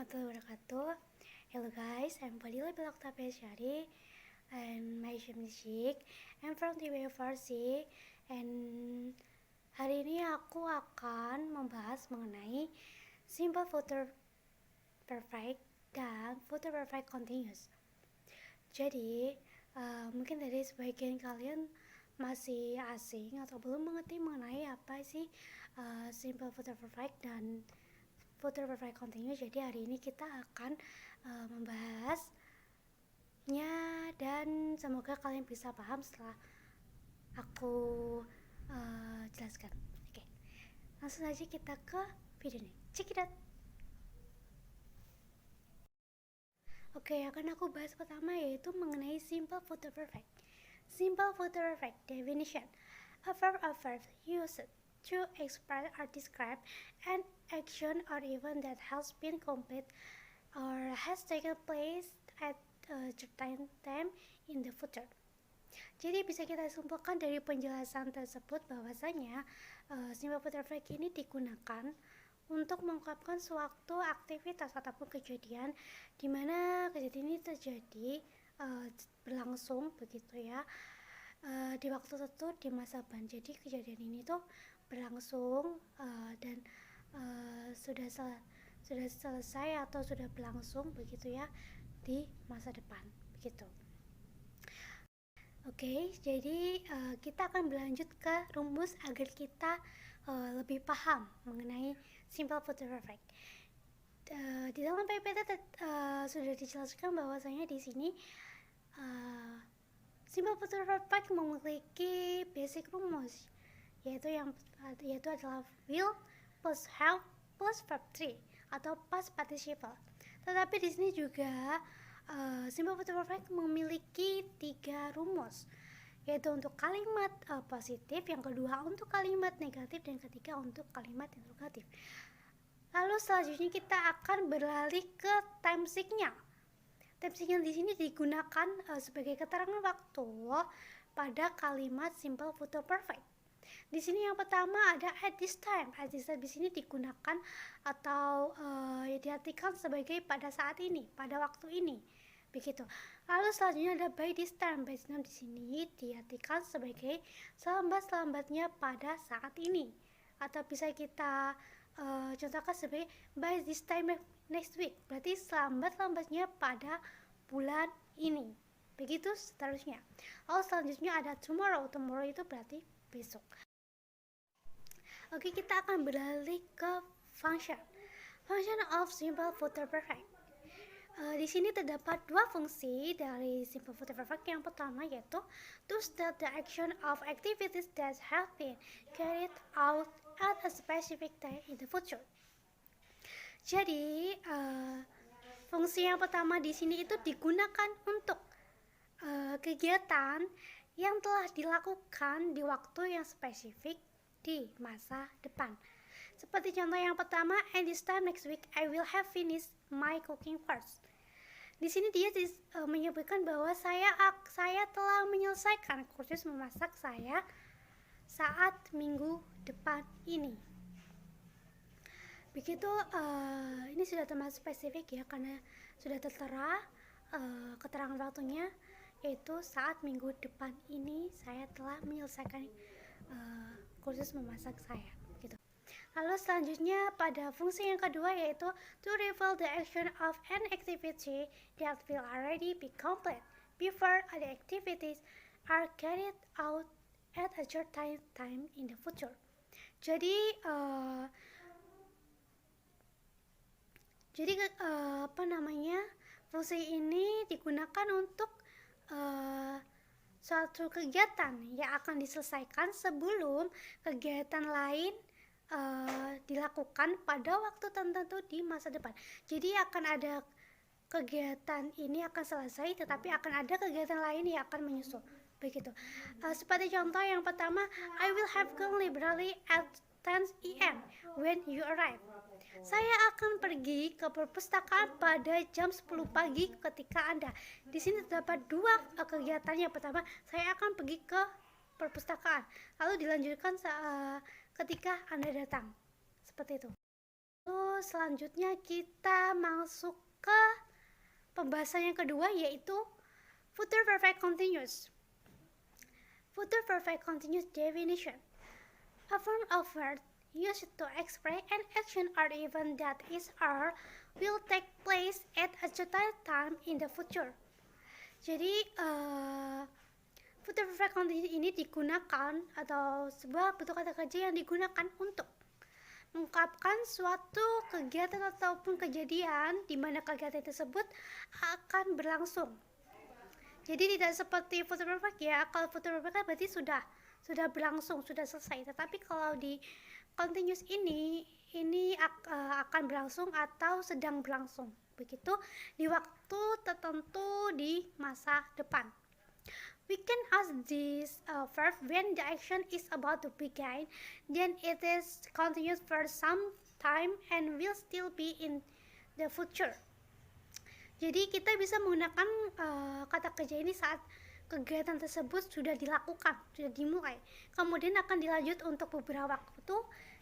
warahmatullahi wabarakatuh. Hello guys, I'm Fadila Bilaktabe Syari and my name is Shik. I'm from TWFRC and hari ini aku akan membahas mengenai simple future perfect dan future perfect continuous. Jadi mungkin dari sebagian kalian masih asing atau belum mengerti mengenai apa sih simple future perfect dan future perfect continuous. Jadi hari ini kita akan membahasnya dan semoga kalian bisa paham setelah aku jelaskan. Oke, langsung aja kita ke videonya. Check it out. Oke, akan aku bahas pertama yaitu mengenai simple future perfect. Simple future perfect definition: a verb used to express or describe an action or event that has been complete or has taken place at a certain time in the future. Jadi bisa kita simpulkan dari penjelasan tersebut bahwasanya simple future perfect ini digunakan untuk mengungkapkan suatu aktivitas ataupun kejadian di mana kejadian ini terjadi berlangsung begitu ya di waktu tertentu di masa depan. Jadi kejadian ini tuh berlangsung dan sudah selesai atau sudah berlangsung begitu ya di masa depan begitu. Oke, jadi kita akan berlanjut ke rumus agar kita lebih paham mengenai simple future perfect. Di dalam PPT sudah dijelaskan bahwasanya di sini simple future perfect memiliki basic rumus yaitu adalah will plus have plus verb 3 atau past participle. Tetapi di sini juga simple future perfect memiliki 3 rumus, yaitu untuk kalimat positif, yang kedua untuk kalimat negatif, dan ketiga untuk kalimat interrogatif. Lalu selanjutnya kita akan beralih ke time sign-nya. Time sign di sini digunakan sebagai keterangan waktu pada kalimat simple future perfect. Di sini yang pertama ada at this time. At this time di sini digunakan atau diartikan sebagai pada saat ini, pada waktu ini, begitu. Lalu selanjutnya ada by this time. By this time di sini diartikan sebagai selambat-lambatnya pada saat ini, atau bisa kita contohkan sebagai by this time next week. Berarti selambat-lambatnya pada bulan ini. Begitu seterusnya. Lalu selanjutnya ada tomorrow. Tomorrow itu berarti besok. Oke, kita akan beralih ke function of simple future perfect. Di sini terdapat 2 fungsi dari simple future perfect. Yang pertama yaitu to state the action of activities that have been carried out at a specific time in the future. Jadi fungsi yang pertama di sini itu digunakan untuk kegiatan yang telah dilakukan di waktu yang spesifik di masa depan. Seperti contoh yang pertama, and this time next week I will have finished my cooking first. Di sini dia menyebutkan bahwa saya telah menyelesaikan kursus memasak saya saat minggu depan ini. Begitu, ini sudah termasuk spesifik ya, karena sudah tertera keterangan waktunya, yaitu saat minggu depan ini saya telah menyelesaikan kursus memasak saya gitu. Lalu selanjutnya pada fungsi yang kedua yaitu to reveal the action of an activity that will already be complete before other activities are carried out at a certain time in the future. Jadi fungsi ini digunakan untuk suatu kegiatan yang akan diselesaikan sebelum kegiatan lain dilakukan pada waktu tertentu di masa depan. Jadi akan ada kegiatan ini akan selesai, tetapi akan ada kegiatan lain yang akan menyusul. Begitu. Seperti contoh yang pertama, I will have gone library at 10 AM when you arrive. Saya akan pergi ke perpustakaan pada jam 10 pagi ketika Anda. Di sini terdapat 2 kegiatan. Yang pertama, saya akan pergi ke perpustakaan. Lalu dilanjutkan ketika Anda datang. Seperti itu. Selanjutnya kita masuk ke pembahasan yang kedua, yaitu future perfect continuous. Future perfect continuous definition: a form of word used to express an action or event that is or will take place at a certain time in the future. Jadi future perfect continuous ini digunakan, atau sebuah bentuk kata kerja yang digunakan untuk mengungkapkan suatu kegiatan ataupun kejadian di mana kegiatan tersebut akan berlangsung. Jadi tidak seperti future perfect ya. Kalau future perfect kan berarti sudah berlangsung, sudah selesai. Tetapi kalau di continuous ini akan berlangsung atau sedang berlangsung. Begitu di waktu tertentu di masa depan. We can ask this verb when the action is about to begin, then it is continuous for some time and will still be in the future. Jadi kita bisa menggunakan kata kerja ini saat kegiatan tersebut sudah dilakukan, sudah dimulai, kemudian akan dilanjut untuk beberapa waktu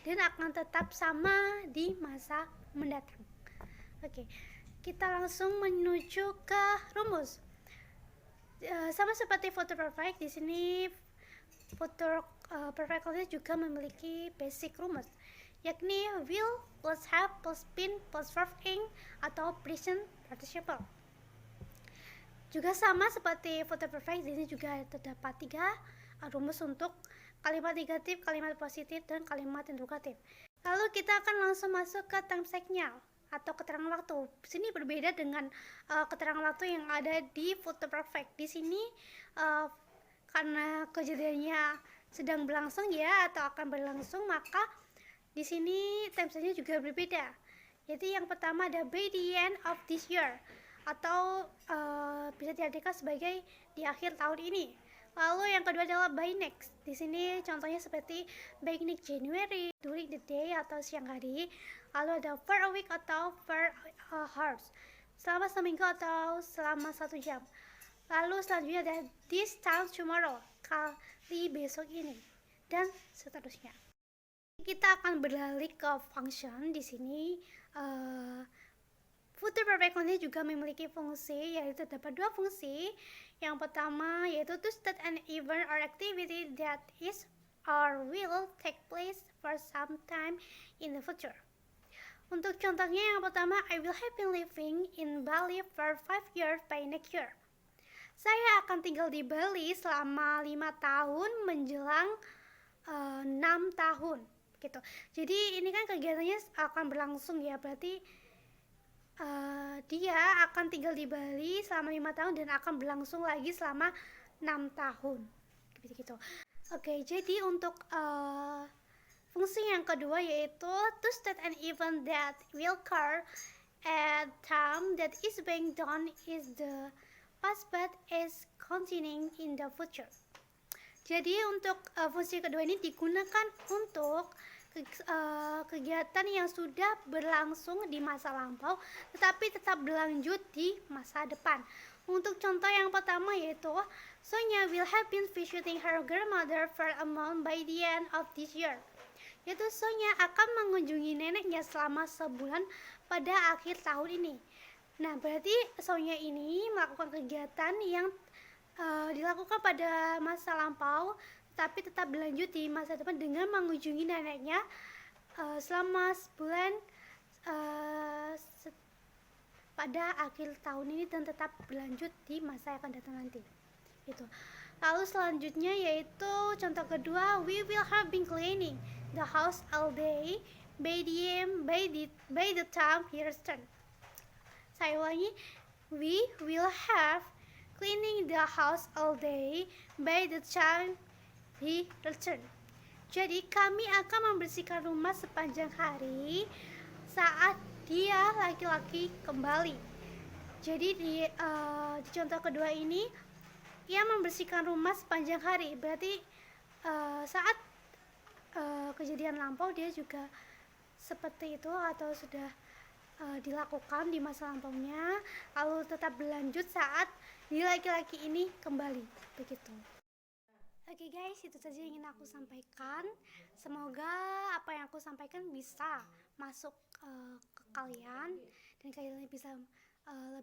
dan akan tetap sama di masa mendatang. Oke, kita langsung menuju ke rumus. Sama seperti future perfect, di sini future perfect continuous juga memiliki basic rumus, yakni will plus have plus been plus verb ing atau present participle. Juga sama seperti future perfect, di sini juga terdapat 3 rumus untuk kalimat negatif, kalimat positif, dan kalimat interrogatif. Lalu kita akan langsung masuk ke time signal atau keterangan waktu. Di sini berbeda dengan keterangan waktu yang ada di future perfect. Di sini karena kejadiannya sedang berlangsung ya atau akan berlangsung, maka di sini time signal juga berbeda. Jadi yang pertama ada by the end of this year atau bisa diartikan sebagai di akhir tahun ini. Lalu yang kedua adalah by next. Di sini contohnya seperti by next January, during the day atau siang hari. Lalu ada for a week atau for hours, selama seminggu atau selama 1 jam. Lalu selanjutnya ada this time tomorrow, kali besok ini, dan seterusnya. Kita akan beralih ke function. Di sini future perfect continuous juga memiliki fungsi, yaitu terdapat 2 fungsi. Yang pertama yaitu to state an event or activity that is or will take place for some time in the future. Untuk contohnya yang pertama, I will have been living in Bali for 5 years by next year. Saya akan tinggal di Bali selama 5 tahun menjelang 6 tahun. Gitu. Jadi ini kan kegiatannya akan berlangsung ya, berarti dia akan tinggal di Bali selama 5 tahun dan akan berlangsung lagi selama 6 tahun. Gitu. Oke, jadi untuk fungsi yang kedua yaitu to state an event that will occur at time that is being done is the past but is continuing in the future. Jadi untuk fungsi kedua ini digunakan untuk kegiatan yang sudah berlangsung di masa lampau tetapi tetap berlanjut di masa depan. Untuk contoh yang pertama yaitu Sonia will have been visiting her grandmother for a month by the end of this year. Yaitu Sonia akan mengunjungi neneknya selama sebulan pada akhir tahun ini. Nah, berarti Sonia ini melakukan kegiatan yang dilakukan pada masa lampau, tapi tetap berlanjut di masa depan dengan mengunjungi neneknya selama sebulan pada akhir tahun ini dan tetap berlanjut di masa yang akan datang nanti. Gitu. Lalu selanjutnya yaitu contoh kedua, we will have been cleaning the house all day by the time he return. Saya ulangi, we will have cleaning the house all day by the time he return. Jadi kami akan membersihkan rumah sepanjang hari saat dia laki-laki kembali. Jadi di contoh kedua ini ia membersihkan rumah sepanjang hari, berarti saat kejadian lampau dia juga seperti itu atau sudah dilakukan di masa lampaunya, lalu tetap berlanjut saat di laki-laki ini kembali, begitu. Oke guys, itu saja yang ingin aku sampaikan. Semoga apa yang aku sampaikan bisa masuk ke kalian dan kalian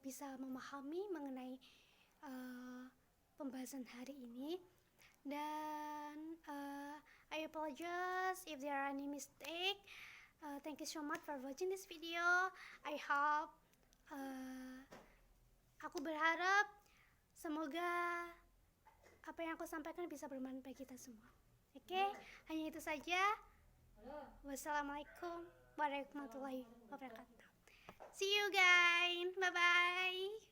bisa memahami mengenai pembahasan hari ini. Dan I apologize if there are any mistake. Thank you so much for watching this video. I hope aku berharap semoga apa yang aku sampaikan bisa bermanfaat bagi kita semua. Oke, hanya itu saja. Wassalamualaikum warahmatullahi wabarakatuh. See you guys. Bye bye.